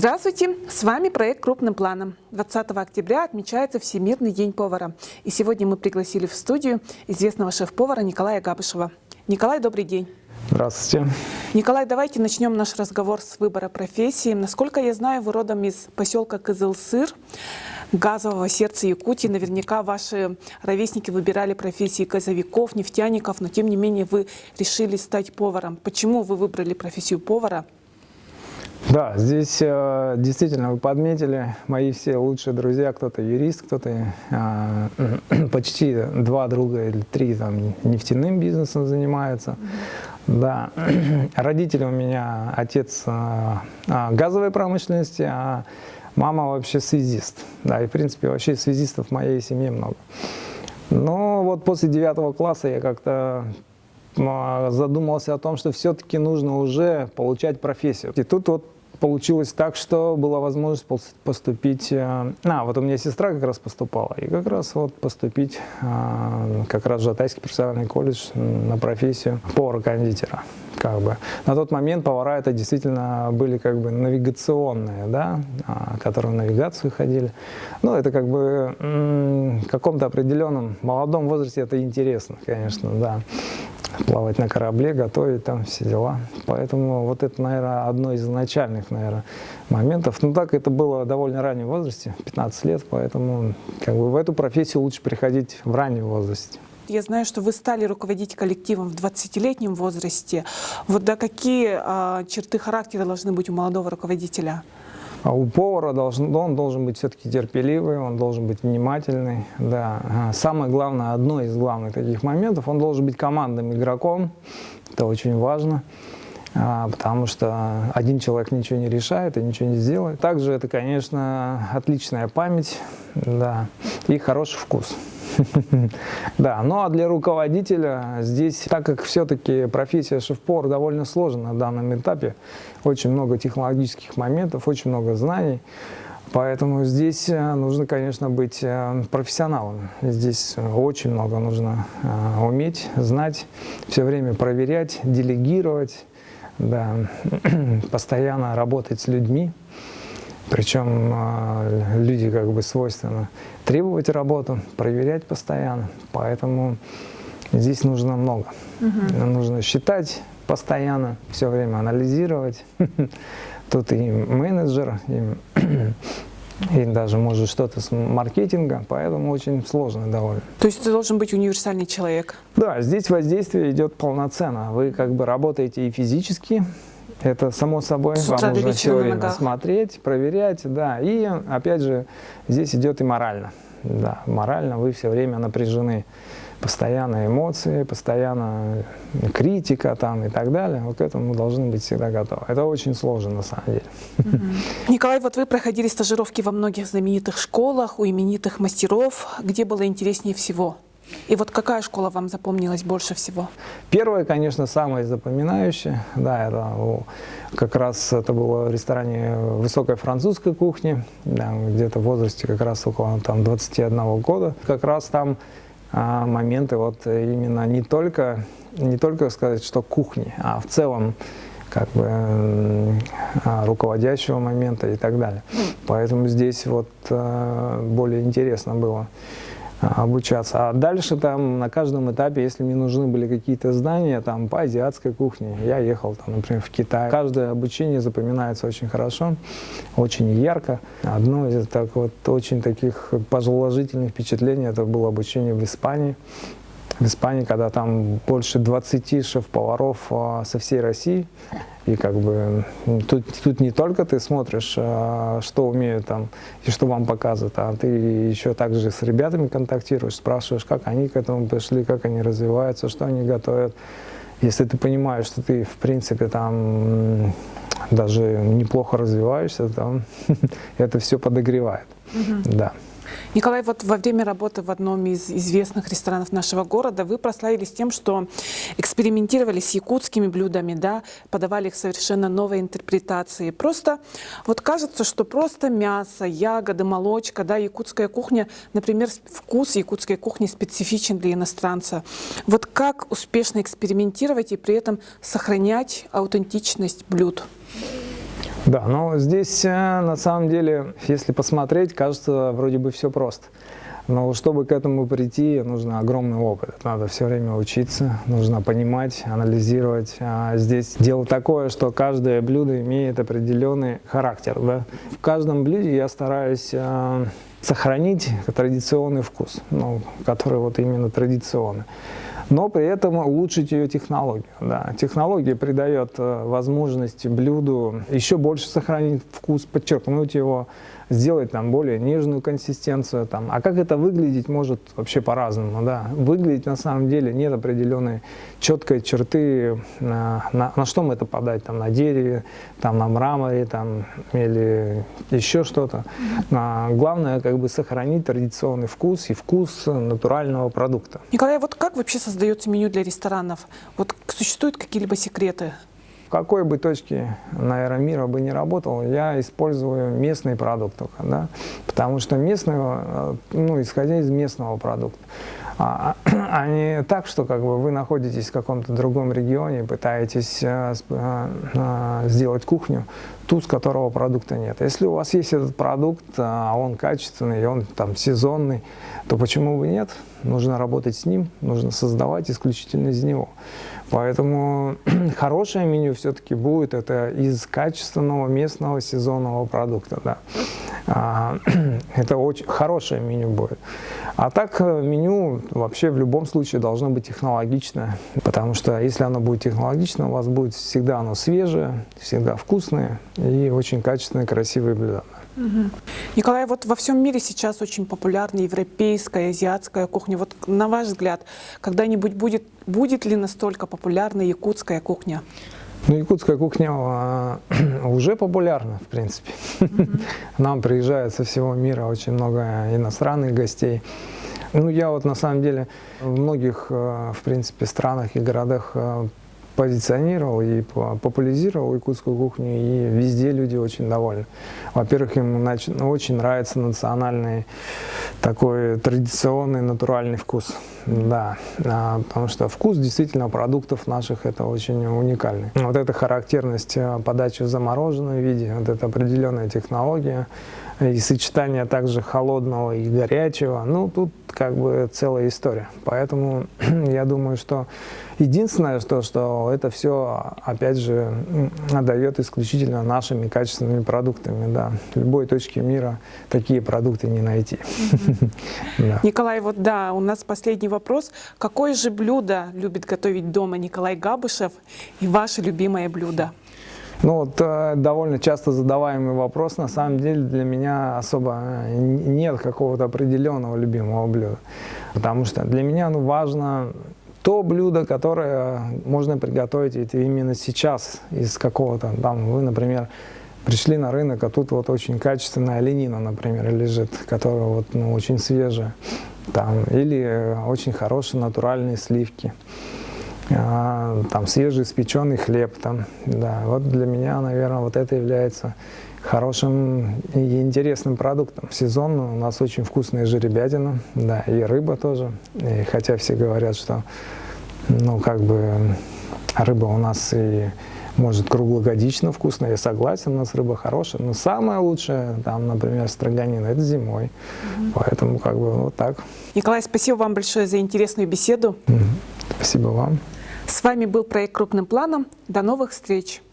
Здравствуйте! С вами проект «Крупным планом». 20 октября отмечается Всемирный день повара. И сегодня мы пригласили в студию известного шеф-повара Николая Габышева. Николай, добрый день! Здравствуйте. Николай, давайте начнем наш разговор с выбора профессии. Насколько я знаю, вы родом из поселка Кызылсыр, газового сердца Якутии. Наверняка ваши ровесники выбирали профессии газовиков, нефтяников, но тем не менее вы решили стать поваром. Почему вы выбрали профессию повара? Да, здесь действительно вы подметили, мои все лучшие друзья, кто-то юрист, кто-то почти 2 друга или 3 там, нефтяным бизнесом занимаются. Да, родители у меня, отец газовой промышленности, а мама вообще связист. Да, и в принципе вообще связистов в моей семье много. Но вот после 9 класса я как-то задумался о том, что все-таки нужно уже получать профессию. И тут вот получилось так, что была возможность поступить. Вот у меня сестра как раз поступала, и как раз вот поступить как раз в Жатайский профессиональный колледж на профессию повара-кондитера. Как бы. На тот момент повара это действительно были как бы навигационные, да, которые в навигацию ходили. Ну, это как бы в каком-то определенном молодом возрасте это интересно, конечно, да. Плавать на корабле, готовить там все дела. Поэтому вот это, наверное, одно из начальных, наверное, моментов. Ну так это было в довольно раннем возрасте, 15 лет, поэтому как бы в эту профессию лучше приходить в раннем возрасте. Я знаю, что вы стали руководить коллективом в 20-летнем возрасте. Вот да, какие черты характера должны быть у молодого руководителя? А у повара он должен быть все-таки терпеливый, он должен быть внимательный. Да. Самое главное, одно из главных таких моментов, он должен быть командным игроком. Это очень важно, потому что один человек ничего не решает и ничего не сделает. Также это, конечно, отличная память, да, и хороший вкус. Да, ну а для руководителя здесь, так как все-таки профессия шеф-повар довольно сложна на данном этапе, очень много технологических моментов, очень много знаний, поэтому здесь нужно, конечно, быть профессионалом. Здесь очень много нужно уметь, знать, все время проверять, делегировать, да, постоянно работать с людьми. Причем люди как бы свойственно требовать работу, проверять постоянно. Поэтому здесь нужно много. Нужно считать постоянно, все время анализировать. Тут и менеджер, и даже может что-то с маркетинга, поэтому очень сложно довольно. То есть ты должен быть универсальный человек? Да, здесь воздействие идет полноценно. Вы как бы работаете и физически. Это само собой, вам нужно все время смотреть, проверять, да, и опять же здесь идет и морально, да, морально вы все время напряжены, постоянно эмоции, постоянно критика там и так далее, вот к этому мы должны быть всегда готовы. Это очень сложно на самом деле. Николай, вот вы проходили стажировки во многих знаменитых школах, у именитых мастеров, где было интереснее всего? И вот какая школа вам запомнилась больше всего? Первая, конечно, самая запоминающая. Да, это как раз это было в ресторане высокой французской кухни, да, где-то в возрасте как раз около там, 21 года. Как раз там моменты вот именно не только сказать, что кухни, а в целом как бы руководящего момента и так далее. Поэтому здесь вот более интересно было обучаться. А дальше там на каждом этапе, если мне нужны были какие-то знания там по азиатской кухне, я ехал там, например, в Китай. Каждое обучение запоминается очень хорошо, очень ярко. Одно из очень таких положительных впечатлений это было обучение в Испании. В Испании, когда там больше 20 шеф-поваров со всей России, и как бы тут не только ты смотришь, что умеют там и что вам показывают, а ты еще также с ребятами контактируешь, спрашиваешь, как они к этому пришли, как они развиваются, что они готовят. Если ты понимаешь, что ты в принципе там даже неплохо развиваешься, там это все подогревает. Да. Николай, вот во время работы в одном из известных ресторанов нашего города вы прославились тем, что экспериментировали с якутскими блюдами, да, подавали их совершенно новой интерпретации. Просто вот кажется, что просто мясо, ягоды, молочка, да, якутская кухня, например, вкус якутской кухни специфичен для иностранца. Вот как успешно экспериментировать и при этом сохранять аутентичность блюд? Да, но здесь на самом деле, если посмотреть, кажется, вроде бы все просто. Но чтобы к этому прийти, нужно огромный опыт. Надо все время учиться, нужно понимать, анализировать. А здесь дело такое, что каждое блюдо имеет определенный характер. Да? В каждом блюде я стараюсь сохранить традиционный вкус, ну, который вот именно традиционный. Но при этом улучшить ее технологию. Да. Технология придает возможность блюду еще больше сохранить вкус, подчеркнуть его, сделать там более нежную консистенцию. Там. А как это выглядеть может вообще по-разному. Да. Выглядеть на самом деле нет определенной четкой черты, на что мы это подать, там, на дереве, там, на мраморе там, или еще что-то. Главное как бы сохранить традиционный вкус и вкус натурального продукта. Николай, вот как вообще создается меню для ресторанов? Вот существуют какие-либо секреты? В какой бы точке, наверное, мира бы не работал, я использую местный продукт только, да? Потому что местного, ну, исходя из местного продукта. А не так, что как бы вы находитесь в каком-то другом регионе, пытаетесь сделать кухню, ту, с которого продукта нет. Если у вас есть этот продукт, а он качественный, и он там сезонный, то почему бы нет? Нужно работать с ним, нужно создавать исключительно из него. Поэтому хорошее меню все-таки будет это из качественного местного сезонного продукта. Да. Это очень хорошее меню будет. А так меню вообще в любом случае должно быть технологичное, потому что если оно будет технологичное, у вас будет всегда оно свежее, всегда вкусное и очень качественные, красивые блюда. Угу. Николай, вот во всем мире сейчас очень популярна европейская, азиатская кухня. Вот на ваш взгляд, когда-нибудь будет ли настолько популярна якутская кухня? Ну, якутская кухня уже популярна, в принципе. Нам приезжает со всего мира очень много иностранных гостей. Ну, я вот на самом деле в многих, в принципе, странах и городах позиционировал и популяризировал якутскую кухню, и везде люди очень довольны. Во-первых, им очень нравится национальный, такой традиционный, натуральный вкус. Да, потому что вкус действительно продуктов наших это очень уникальный. Вот эта характерность подачи в замороженном виде, вот эта определенная технология, и сочетание также холодного и горячего, ну, тут как бы целая история. Поэтому я думаю, что единственное, что это все, опять же, отдает исключительно нашими качественными продуктами. Да. В любой точке мира такие продукты не найти. Николай, вот да, у нас последний вопрос. Какое же блюдо любит готовить дома Николай Габышев и ваше любимое блюдо? Ну вот довольно часто задаваемый вопрос, на самом деле для меня особо нет какого-то определенного любимого блюда. Потому что для меня важно то блюдо, которое можно приготовить именно сейчас из какого-то, там, вы, например, пришли на рынок, а тут вот очень качественная оленина, например, лежит, которая вот, ну, очень свежая, там, или очень хорошие натуральные сливки. Там свежеиспеченный хлеб, там, да, вот для меня, наверное, вот это является хорошим и интересным продуктом. Сезонно у нас очень вкусная жеребятина, да, и рыба тоже, и хотя все говорят, что, ну, как бы, рыба у нас и может круглогодично вкусная, я согласен, у нас рыба хорошая, но самое лучшее, там, например, строганина, это зимой, поэтому, как бы, вот так. Николай, спасибо вам большое за интересную беседу. Спасибо вам. С вами был проект «Крупным планом». До новых встреч!